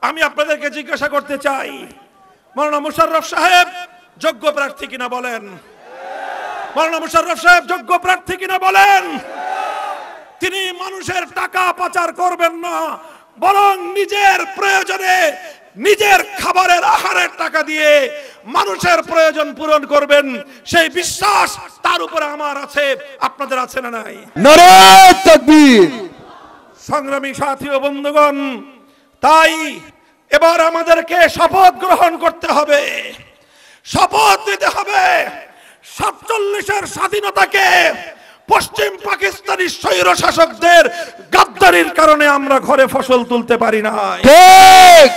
আমি আপনাদেরকে জিজ্ঞাসা করতে চাই, মাওলানা মুশাররফ সাহেব যোগ্য প্রার্থী কিনা বলেন? মাওলানা মুশাররফ সাহেব যোগ্য প্রার্থী কিনা বলেন? তিনি মানুষের টাকা পাচার করবেন না, বরং নিজের প্রয়োজনে নিজের খাবারের আহারের টাকা দিয়ে মানুষের প্রয়োজন পূরণ করবেন, সেই বিশ্বাস তার উপরে আমার আছে। আপনাদের আছে না নাই? নারে তাকবীর। সংগ্রামী সাথী ও বন্ধুগণ, তাই এবার আমাদেরকে শপথ গ্রহণ করতে হবে, শপথ নিতে হবে 47-এর স্বাধীনতাকে পশ্চিম পাকিস্তানি স্বৈর শাসকদের গাদ্দারির কারণে আমরা ঘরে ফসল তুলতে পারি না। ঠিক।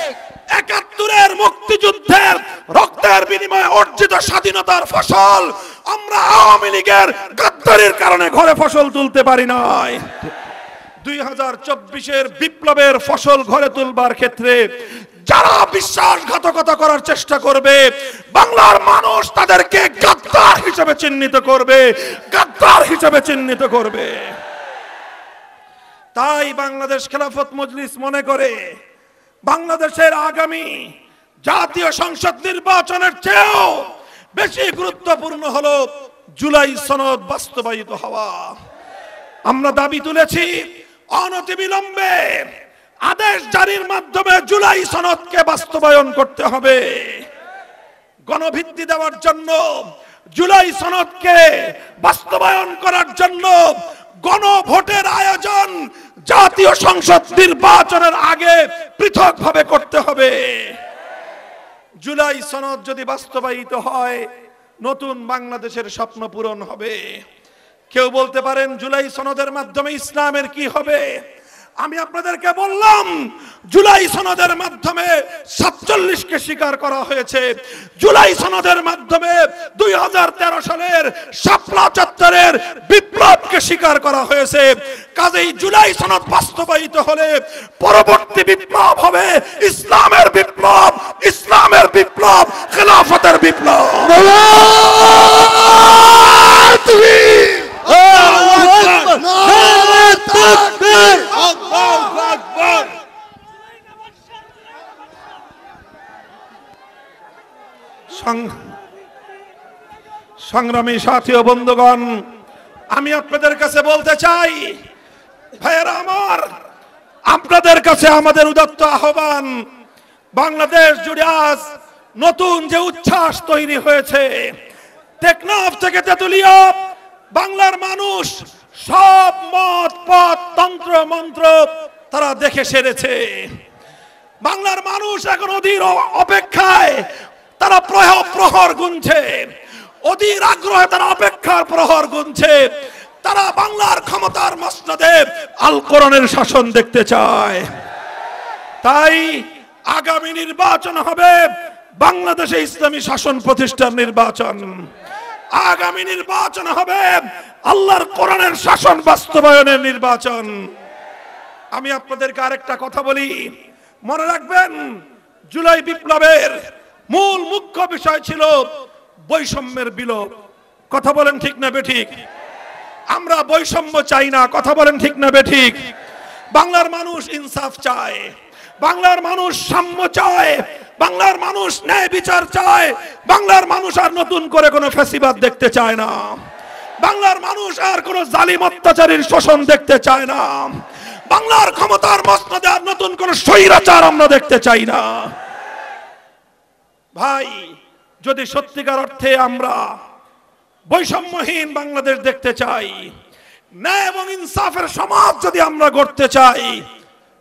৭১-এর মুক্তিযুদ্ধের রক্তের বিনিময়ে অর্জিত স্বাধীনতার ফসল আমরা আওয়ামী লীগের গাদ্দারির কারণে ঘরে ফসল তুলতে পারি নাই। 2024-এর বিপ্লবের ফসল ঘরে তুলবার ক্ষেত্রে যারা বিশ্বাসঘাতকতা করার চেষ্টা করবে, বাংলার মানুষ তাদেরকে গাদ্দার হিসেবে চিহ্নিত করবে, গাদ্দার হিসেবে চিহ্নিত করবে। তাই বাংলাদেশ খেলাফত মজলিস মনে করে বাংলাদেশের আগামী জাতীয় সংসদ নির্বাচনের চেয়েও বেশি গুরুত্বপূর্ণ হলো জুলাই সনদ বাস্তবায়িত হওয়া। আমরা দাবি তুলেছি অনতিবিলম্বে আদেশ জারির মাধ্যমে জুলাই সনদকে বাস্তবায়ন করতে হবে। গণভিত্তি দেওয়ার জন্য, জুলাই সনদকে বাস্তবায়ন করার জন্য গণভোটের আয়োজন জাতীয় সংসদ নির্বাচনের আগে পৃথকভাবে করতে হবে। জুলাই সনদ যদি বাস্তবায়িত হয়, নতুন বাংলাদেশের স্বপ্ন পূরণ হবে। কেউ বলতে পারেন জুলাই সনদের মাধ্যমে ইসলামের কি হবে? আমি আপনাদেরকে বললাম, জুলাই সনদের মাধ্যমে ৪৭কে স্বীকার করা হয়েছে, জুলাই সনদের মাধ্যমে 2013 সালের শাপলা চত্বরের বিপ্লবকে স্বীকার করা হয়েছে। কাজেই জুলাই সনদ বাস্তবায়িত হলে পরবর্তী বিপ্লব হবে ইসলামের বিপ্লব, ইসলামের বিপ্লব, খেলাফতের বিপ্লব। সংগ্রামী সাথী ও বন্ধুগণ, আমি আপনাদের কাছে বলতে চাই, ভাইয়েরা আমার, আপনাদের কাছে আমাদের উদাত্ত আহ্বান, বাংলাদেশ জুড়ে আজ নতুন যে উচ্ছ্বাস তৈরি হয়েছে, টেকনাফ থেকে তেতুলিয়া বাংলার মানুষ সব মত পথ তন্ত্র মন্ত্র তারা দেখে সেরেছে। বাংলার মানুষ এখন অধীর অপেক্ষায় তারা প্রহর গুনছে, অধীর আগ্রহে তারা অপেক্ষার প্রহর গুনছে। তারা বাংলার ক্ষমতার মসনদে আল কোরআনের শাসন দেখতে চায়। তাই আগামী নির্বাচন হবে বাংলাদেশে ইসলামী শাসন প্রতিষ্ঠার নির্বাচন। আগামী নির্বাচন হবে আল্লাহর কোরআনের শাসন বাস্তবায়নের নির্বাচন। আমি আপনাদেরকে আরেকটা কথা বলি, মনে রাখবেন, জুলাই বিপ্লবের মূল মুখ্য বিষয় ছিল বৈষম্যের বিলোপ। কথা বলেন ঠিক না বেঠিক? আমরা বৈষম্য চাই না, কথা বলেন ঠিক না বেঠিক? বাংলার মানুষ ইনসাফ চায়, বাংলার মানুষ সাম্য চায়, বাংলার মানুষ ন্যায় বিচার চায়, বাংলার মানুষ আর নতুন করে কোনো ফ্যাসিবাদ দেখতে চায় না, বাংলার মানুষ আর কোনো জালিম অত্যাচারীর শোষণ দেখতে চায় না, বাংলার ক্ষমতার মসনদে আর নতুন কোনো স্বৈরাচার আমরা দেখতে চাই না। ভাই, যদি সত্যিকার অর্থে আমরা বৈষম্যহীন বাংলাদেশ দেখতে চাই, ন্যায় এবং ইনসাফের সমাজ যদি আমরা গড়তে চাই,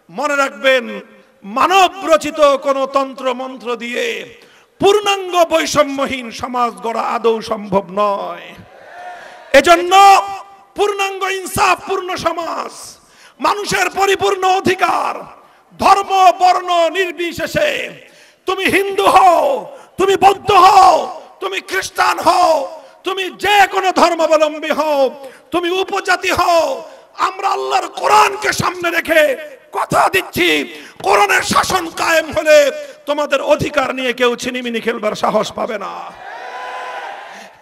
মনে রাখবেন, মানব রচিত কোন তন্ত্র মন্ত্র দিয়ে পূর্ণাঙ্গ বৈষম্যহীন সমাজ গড়া আদৌ সম্ভব নয়। এজন্য পূর্ণাঙ্গ ইনসাফ পূর্ণ সমাজ, মানুষের পরিপূর্ণ অধিকার, ধর্ম বর্ণ নির্বিশেষে, তুমি হিন্দু হও, তুমি বৌদ্ধ হও, তুমি খ্রিস্টান হও, তুমি যে কোনো ধর্মাবলম্বী হও, তুমি উপজাতি হও, আমরা আল্লাহর কোরআনকে সামনে রেখে কথা দিচ্ছি, কোরআনের শাসন কায়েম হলে তোমাদের অধিকার নিয়ে কেউ ছিনিমিনি খেলবার সাহস পাবে না।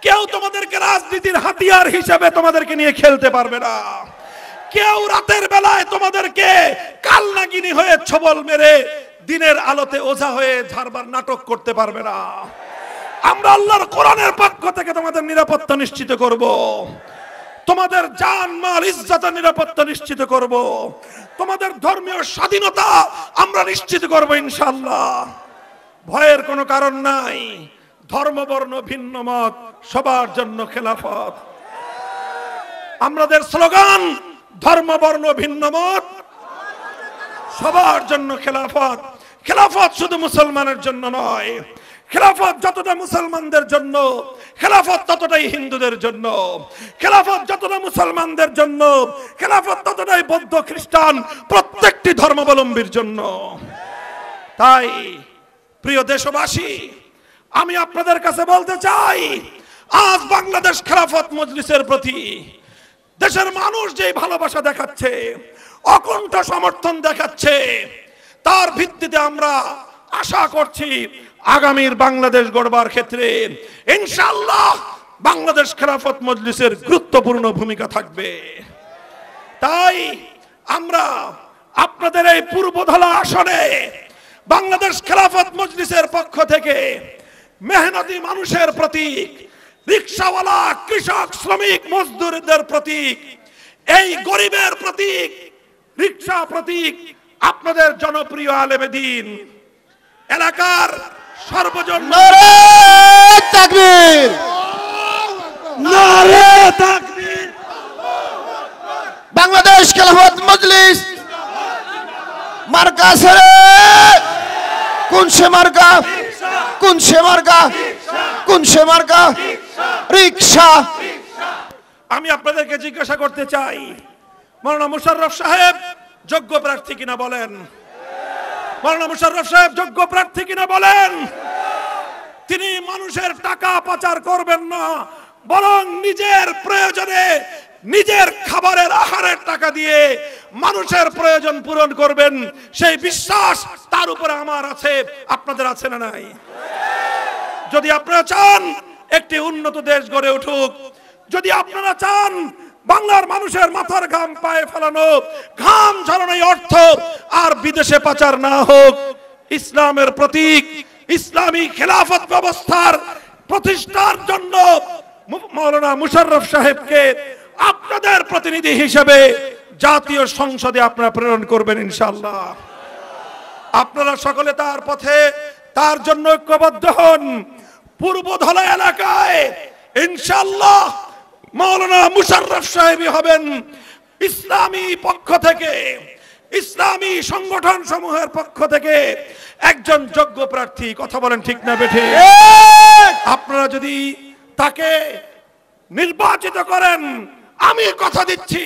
কেউ তোমাদেরকে রাজনীতির হাতিয়ার হিসেবে তোমাদেরকে নিয়ে খেলতে পারবে না। কেউ রাতের বেলায় তোমাদেরকে কালনাগিনী হয়ে ছবল মেরে দিনের আলোতে ওঝা হয়ে ঝাড়বার নাটক করতে পারবে না। আমরা আল্লাহর কোরআনের পক্ষ থেকে তোমাদের নিরাপত্তা নিশ্চিত করব, তোমাদের জান মাল ইজ্জতের নিরাপত্তা নিশ্চিত করব, তোমাদের ধর্মীয় স্বাধীনতা আমরা নিশ্চিত করব ইনশাআল্লাহ। ভয়ের কোনো কারণ নাই। ধর্ম বর্ণ ভিন্ন মত সবার জন্য খেলাফত। আমাদের স্লোগান ধর্ম বর্ণ ভিন্ন মত সবার জন্য খেলাফত। খেলাফত শুধু মুসলমানের জন্য নয়, খেলাফত যতটা মুসলমানদের জন্য, খেলাফত ততটাই হিন্দুদের জন্য। খেলাফত যতটা মুসলমানদের জন্য, খেলাফত ততটাই বৌদ্ধ খ্রিস্টান প্রত্যেকটি ধর্মাবলম্বীর জন্য। তাই প্রিয় দেশবাসী, আমি আপনাদের কাছে বলতে চাই, আজ বাংলাদেশ খেলাফত মজলিসের প্রতি দেশের মানুষ যে ভালোবাসা দেখাচ্ছে, অকুণ্ঠ সমর্থন দেখাচ্ছে, তার ভিত্তিতে আমরা আশা করছি আগামীর বাংলাদেশ গড়বার ক্ষেত্রে ইনশাআল্লাহ বাংলাদেশ খেলাফত মজলিসের গুরুত্বপূর্ণ ভূমিকা থাকবে। তাই আমরা আপনাদের এই পূর্বধলা আসনে বাংলাদেশ খেলাফত মজলিসের পক্ষ থেকে মেহনতি মানুষের প্রতীক, রিকশাওয়ালা, কৃষক, শ্রমিক, মজদুরদের প্রতীক, এই গরিবের প্রতীক, রিকশা প্রতীক, আপনাদের জনপ্রিয় আলেমে দ্বীন এলাকার সর্বজন নারে তাকবীর, নারে তাকবীর, বাংলাদেশ খেলাফত মজলিস মার্কা সরে কোন সে মার্কা, কোন সে মার্কা, কোন সে মার্কা, রিকশা। আমি আপনাদেরকে জিজ্ঞাসা করতে চাই, মাওলানা মুশাররফ সাহেব যোগ্য প্রার্থী কিনা বলেন? মাওলানা মুশাররফ সাহেব যোগ্য প্রার্থী কিনা বলেন? তিনি মানুষের টাকা পাচার করবেন না, বরং নিজের প্রয়োজনে নিজের খাবারের আহারের টাকা দিয়ে মানুষের প্রয়োজন পূরণ করবেন, সেই বিশ্বাস তার উপরে আমার আছে। আপনাদের আছে না নাই? যদি আপনারা চান একটি উন্নত দেশ গড়ে উঠুক, যদি আপনারা চান বাংলার মানুষের মাথার ঘাম পায়ে ফেলানো, ঘাম ঝরানো অর্থ আর বিদেশে পাচার না হোক, ইসলামের প্রতীক ইসলামী খেলাফত ব্যবস্থার প্রতিষ্ঠার জন্য মাওলানা মুশাররফ সাহেবকে আপনাদের প্রতিনিধি হিসেবে জাতীয় সংসদে আপনারা প্রেরণ করবেন ইনশাআল্লাহ। আপনারা সকলে তার পথে, তার জন্য ঐক্যবদ্ধ হন। পূর্বধলা এলাকায় ইনশাআল্লাহ মাওলানা মুশাররফ সাহেবই হবেন ইসলামী পক্ষ থেকে, ইসলামী সংগঠন সমূহের পক্ষ থেকে একজন যোগ্য প্রার্থী। কথা বলেন ঠিক না বেঠে? আপনারা যদি তাকে নির্বাচিত করেন, আমি কথা দিচ্ছি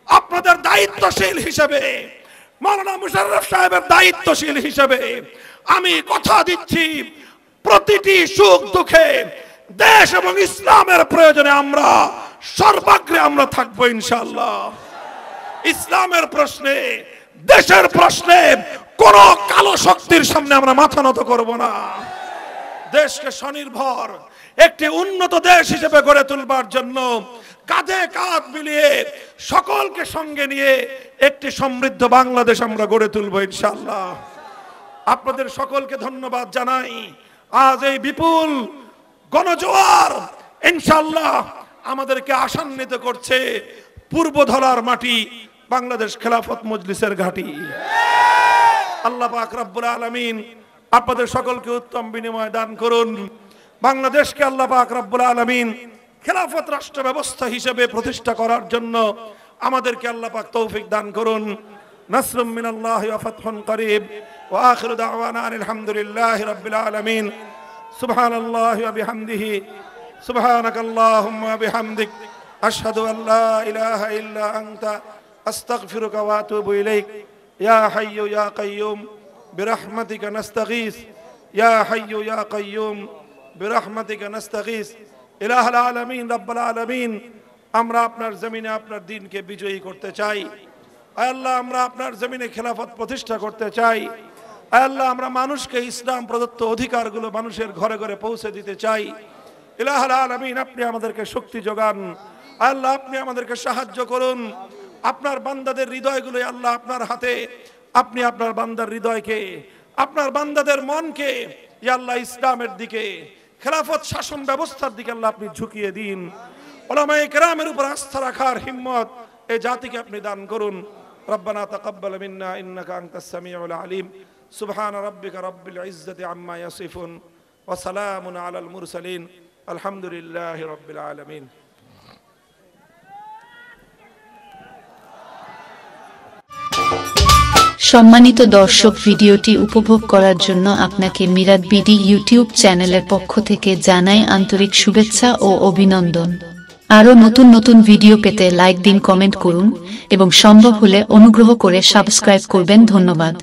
আপনাদের দায়িত্বশীল হিসেবে, মাওলানা মুশাররফ সাহেবের দায়িত্বশীল হিসেবে আমি কথা দিচ্ছি, প্রতিটি সুখ দুঃখে দেশ এবং ইসলামের প্রয়োজনে আমরা সর্বাগ্রে আমরা থাকবো ইনশাআল্লাহ। ইসলামের প্রশ্নে, দেশের প্রশ্নে কোন কালো শক্তির সামনে আমরা মাথা নত করব না। দেশকে স্বনির্ভর একটি উন্নত দেশ হিসেবে গড়ে তুলবার জন্য কাঁধে কাঁধ মিলিয়ে সকলকে সঙ্গে নিয়ে একটি সমৃদ্ধ বাংলাদেশ আমরা গড়ে তুলব ইনশাআল্লাহ। আপনাদের সকলকে ধন্যবাদ জানাই। আজ এই বিপুল গণজোয়ার ইনশাআল্লাহ আমাদেরকে আশান্বিত করছে পূর্বধলার মাটি, বাংলাদেশ খেলাফত মজলিসের ঘাঁটি। আল্লাহ পাক রব্বুল আলামিন আপনাদের সকলকে উত্তম বিনিময় দান করুন। বাংলাদেশকে আল্লাহ পাক রব্বুল আলামিন খেলাফত রাষ্ট্র ব্যবস্থা হিসেবে প্রতিষ্ঠা করার জন্য আমাদেরকে আল্লাহ পাক তৌফিক দান করুন। নাসরুম মিনাল্লাহি ওয়া ফাতহুন করিব ওয়া আখিরু দাওয়ানা আলহামদুলিল্লাহি রাব্বিল আলামিন। সুবহানাল্লাহি ওয়া বিহামদিহি সুবহানাকাল্লাহুম্মা ওয়া বিহামদিক আশহাদু আল লা ইলাহা ইল্লা আনতা আস্তাগফিরুকা ওয়া আতুবু ইলাইক। ইয়া হাইয়্যু ইয়া কাইয়্যুম বিরহমাতিকা নাস্তাগীস, ইয়া হাইয়্যু ইয়া কাইয়্যুম বিরহমাতিকা নাস্তাগীস। ইলাহুল আলামিন রাব্বুল আলামিন, আমরা আপনার জমিনে আপনার দ্বীনকে বিজয়ী করতে চাই। আয় আল্লাহ, আমরা আপনার জমিনে খেলাফত প্রতিষ্ঠা করতে চাই। আয় আল্লাহ, আমরা মানুষকে ইসলাম প্রদত্ত অধিকারগুলো মানুষের ঘরে ঘরে পৌঁছে দিতে চাই। ইলাহুল আলামিন, আপনি আমাদেরকে শক্তি যোগান। আয় আল্লাহ, আপনি আমাদেরকে সাহায্য করুন। আপনার বান্দাদের হৃদয়গুলো আল্লাহ আপনার হাতে, আপনি আপনার বান্দার হৃদয়কে, আপনার বান্দাদের মনকে ইয়া আল্লাহ ইসলামের দিকে, খেলাফত শাসন ব্যবস্থার দিকে আল্লাহ আপনি ঝুঁকিয়ে দিন। উলামায়ে কেরামের উপর আস্থা রাখার হিম্মত এই জাতিকে আপনি দান করুন। রব্বানা তাকাব্বাল মিন্না ইন্নাকা আনতাস সামিউল আলিম। সুবহান রাব্বিকা রাব্বিল ইজ্জাতি আম্মা ইয়াসিফুন ওয়া সালামুন আলাল মুরসালিন আলহামদুলিল্লাহি রাব্বিল আলামিন। সম্মানিত দর্শক, ভিডিওটি উপভোগ করার জন্য আপনাকে মিরাদ বিডি ইউটিউব চ্যানেলের পক্ষ থেকে জানাই আন্তরিক শুভেচ্ছা ও অভিনন্দন। আরও নতুন নতুন ভিডিও পেতে লাইক দিন, কমেন্ট করুন এবং সম্ভব হলে অনুগ্রহ করে সাবস্ক্রাইব করবেন। ধন্যবাদ।